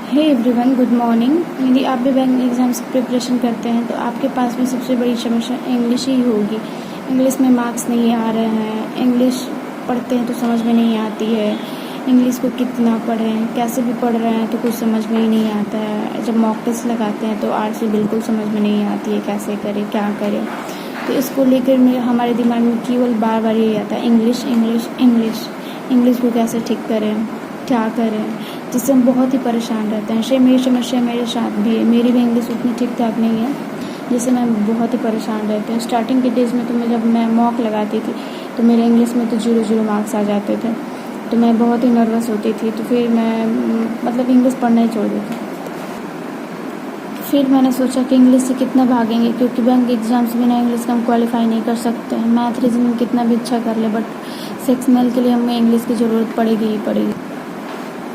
Hey everyone, good morning. यदि आप भी बैंक एग्ज़ाम्स की प्रिपरेशन करते हैं तो आपके पास में सबसे बड़ी समस्या इंग्लिश ही होगी। इंग्लिश में मार्क्स नहीं आ रहे हैं, इंग्लिश पढ़ते हैं तो समझ में नहीं आती है। इंग्लिश को कितना पढ़ें, कैसे भी पढ़ रहे हैं तो कुछ समझ में ही नहीं आता है। जब मॉक टेस्ट लगाते हैं तो आरसी बिल्कुल समझ में नहीं आती है, कैसे करें क्या करें। तो इसको लेकर हमारे दिमाग में केवल बार बार यही आता है, इंग्लिश इंग्लिश इंग्लिश। इंग्लिश को कैसे ठीक करें, क्या करें, जिससे हम बहुत ही परेशान रहते हैं। सेम मेरी समस्या मेरे साथ भी है। मेरी भी इंग्लिश उतनी ठीक ठाक नहीं है, जिससे मैं बहुत ही परेशान रहती हूँ। स्टार्टिंग के डेज में तो जब मैं मॉक लगाती थी तो मेरे इंग्लिश में तो 0 मार्क्स आ जाते थे, तो मैं बहुत ही नर्वस होती थी। तो फिर मैं इंग्लिश पढ़ना ही छोड़ दी थी। फिर मैंने सोचा कि इंग्लिश से कितना भागेंगे, क्योंकि बैंक एग्ज़ाम्स बिना इंग्लिश का हम क्वालिफाई नहीं कर सकते हैं। मैथ रीजनिंग कितना भी अच्छा कर ले, बट सेक्शनल के लिए हमें इंग्लिश की ज़रूरत पड़ेगी ही पड़ेगी।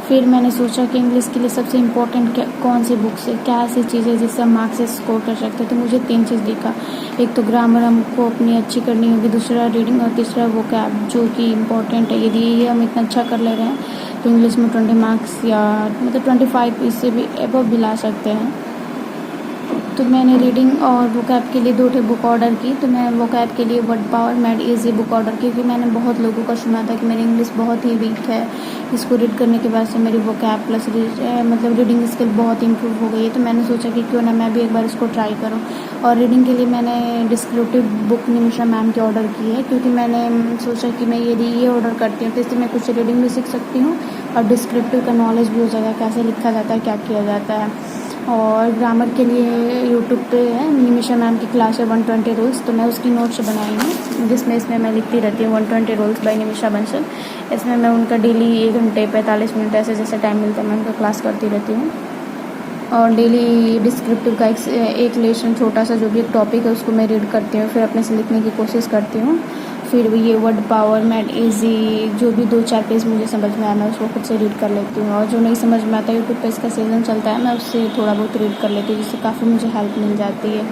फिर मैंने सोचा कि इंग्लिश के लिए सबसे इम्पोर्टेंट कौन सी बुक्स है, क्या ऐसी चीज़ है जिससे हम मार्क्स स्कोर कर सकते हैं। तो मुझे 3 चीज़ दिखा। एक तो ग्रामर हमको अपनी अच्छी करनी होगी, दूसरा रीडिंग और तीसरा वोकैब, जो कि इम्पोर्टेंट है। यदि ये हम इतना अच्छा कर ले रहे हैं तो इंग्लिश में 20 मार्क्स या 25 इससे भी एबव भी ला सकते हैं। तो मैंने रीडिंग और वोकैब के लिए 2 बुक ऑर्डर की। तो मैं वोकैब के लिए word power mad easy book order की, क्योंकि मैंने बहुत लोगों का सुना था कि मेरी इंग्लिश बहुत ही वीक है। इसको रीड करने के बाद से मेरी वोकैब प्लस रीडिंग स्किल बहुत इंप्रूव हो गई है। तो मैंने सोचा कि क्यों ना मैं भी एक बार इसको ट्राई करूँ। और रीडिंग के लिए मैंने डिस्क्रिप्टिव बुक निमिषा मैम की ऑर्डर की है, क्योंकि मैंने सोचा कि मैं यदि ये ऑर्डर करती हूँ तो इससे मैं कुछ रीडिंग भी सीख सकती हूँ और डिस्क्रिप्टिव का नॉलेज भी हो जाएगा, कैसे लिखा जाता है, क्या किया जाता है। और ग्रामर के लिए यूट्यूब पे है निमिषा मैम की क्लास है 120 रूल्स, तो मैं उसकी नोट्स बनाई हूँ, जिसमें इसमें मैं लिखती रहती हूँ 120 रूल्स बाय निमिषा बंसल। इसमें मैं उनका डेली 1 घंटे 45 मिनट ऐसे जैसे टाइम मिलता है मैं उनका क्लास करती रहती हूँ। और डेली डिस्क्रिप्टिव का एक लेसन छोटा सा जो भी एक टॉपिक है उसको मैं रीड करती हूँ, फिर अपने से लिखने की कोशिश करती हूँ। फिर ये वर्ड पावर मैड इजी जो भी 2-4 पेज मुझे समझ में आया मैं उसको खुद से रीड कर लेती हूँ। और जो नहीं समझ में आता यूट्यूब पे इसका सीजन चलता है, मैं उससे थोड़ा बहुत रीड कर लेती हूँ, जिससे काफ़ी मुझे हेल्प मिल जाती है।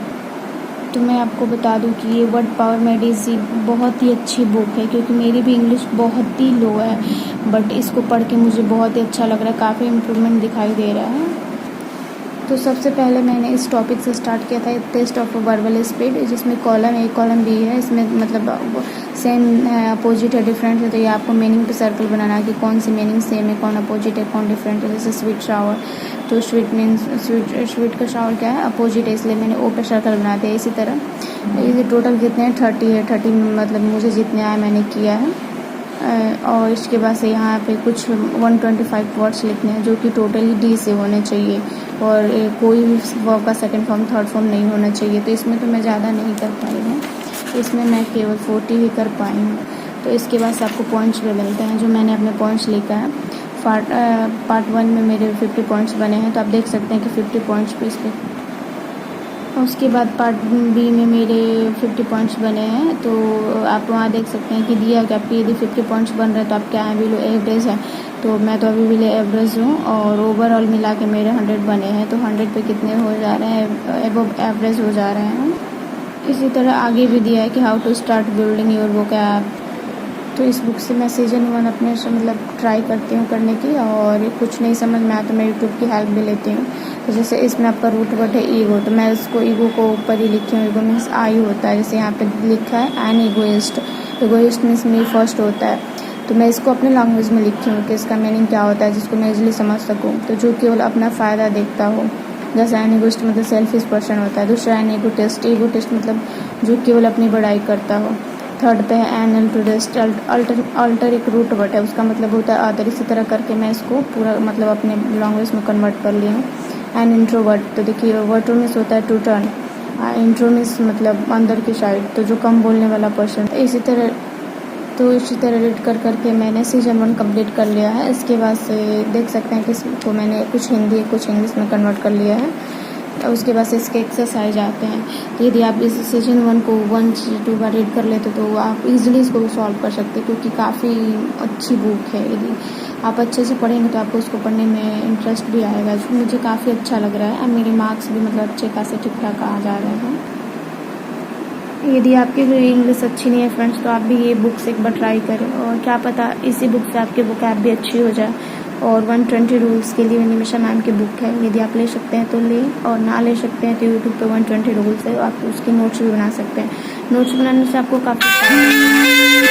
तो मैं आपको बता दूं कि ये वर्ड पावर मैड इजी बहुत ही अच्छी बुक है, क्योंकि मेरी भी इंग्लिश बहुत ही लो है, बट इसको पढ़ के मुझे बहुत ही अच्छा लग रहा है, काफ़ी इम्प्रूवमेंट दिखाई दे रहा है। तो सबसे पहले मैंने इस टॉपिक से स्टार्ट किया था, टेस्ट ऑफ वर्बल स्पीड, जिसमें कॉलम ए कॉलम बी है। इसमें सेम है, अपोजिट है, डिफरेंट है। तो ये आपको मीनिंग पे सर्कल बनाना है कि कौन सी मीनिंग सेम है, कौन अपोजिट है, कौन डिफरेंट है। जैसे स्वीट शावर, तो स्वीट मीन्स स्वीट का शावर क्या है, अपोजिट है, इसलिए मैंने ओ पे सर्कल बना दिया। इसी तरह ये टोटल कितने हैं, 30 है। 30 मुझे जितने आए मैंने किया है। और इसके बाद से यहाँ पे कुछ 125 वर्ड्स लिखने हैं, जो कि टोटली डी से होने चाहिए, और कोई भी वर्ब का सेकंड फॉर्म थर्ड फॉर्म नहीं होना चाहिए। तो इसमें तो मैं ज़्यादा नहीं कर पाई हूँ, इसमें मैं केवल 40 ही कर पाई हूँ। तो इसके बाद से आपको पॉइंट्स भी मिलते हैं, जो मैंने अपने पॉइंट्स लिखा है। पार्ट 1 में मेरे 50 पॉइंट्स बने हैं, तो आप देख सकते हैं कि 50 पॉइंट्स पे इस पर। उसके बाद पार्ट बी में मेरे 50 पॉइंट्स बने हैं, तो आप वहाँ देख सकते हैं कि दिया कि आपके यदि 50 पॉइंट्स बन रहे हैं तो आप क्या हैं, बिलो एवरेज है। तो मैं तो अभी बिलो एवरेज हूँ, और ओवरऑल मिला के मेरे 100 बने हैं। तो 100 पे कितने हो जा रहे हैं, एबव एवरेज हो जा रहे हैं। इसी तरह आगे भी दिया है कि how to start building your vocab. तो इस बुक से मैं सीजन 1 अपने से ट्राई करती हूँ करने की, और कुछ नहीं समझ में आता तो मैं यूट्यूब की हेल्प भी लेती हूँ। तो जैसे इसमें आपका रूट वर्ड है ईगो, तो मैं उसको ईगो को ऊपर ही लिखी हूँ। ईगो मीन्स आई होता है, जैसे यहाँ पे लिखा है एन ईगोइस्ट। ईगोइस्ट मीन्स मी फर्स्ट होता है। तो मैं इसको अपने लैंग्वेज में लिखी हूँ कि इसका मीनिंग क्या होता है, जिसको मैं इजीली समझ सकूँ। तो जो केवल अपना फ़ायदा देखता हो, जैसे एन ईगोइस्ट सेल्फिश पर्सन होता है। दूसरा एन ईगोटिस्ट, ईगोटिस्ट जो केवल अपनी बड़ाई करता हो। थर्ड पे है एन अल्टरिस्ट, अल्टर एक रूट वर्ड है, उसका मतलब होता है अदर। इसी तरह करके मैं इसको पूरा अपने लैंग्वेज में कन्वर्ट कर ली हूँ। एन इंट्रोवर्ट, तो देखिए वर्टो मीन्स होता है टू टर्न, इंट्रो मीन्स अंदर की साइड, तो जो कम बोलने वाला पर्सन। इसी तरह रीड करके मैंने सीजन 1 कंप्लीट कर लिया है। इसके बाद से देख सकते हैं कि इसको मैंने कुछ हिंदी कुछ इंग्लिश में कन्वर्ट कर लिया है। उसके बाद से इसके एक्सरसाइज आते हैं। तो यदि आप इस सीजन 1 को 1 से 2 बार रीड कर लेते तो आप इजीली इसको सॉल्व कर सकते, क्योंकि काफ़ी अच्छी बुक है। यदि आप अच्छे से पढ़ेंगे तो आपको उसको पढ़ने में इंटरेस्ट भी आएगा, जो मुझे काफ़ी अच्छा लग रहा है। और मेरे मार्क्स भी अच्छे खासे ठीक ठाक आ जा रहे हैं। यदि आपकी भी इंग्लिश अच्छी नहीं है फ्रेंड्स, तो आप भी ये बुक्स एक बार ट्राई करें, और क्या पता इसी बुक से आपकी वोकैब भी अच्छी हो जाए। और 120 रूल्स के लिए निमिषा मैम की बुक है, यदि आप ले सकते हैं तो लें और ना ले सकते हैं तो यूट्यूब पे 120 रूल्स है, आप उसके नोट्स भी बना सकते हैं। नोट्स बनाने से आपको काफ़ी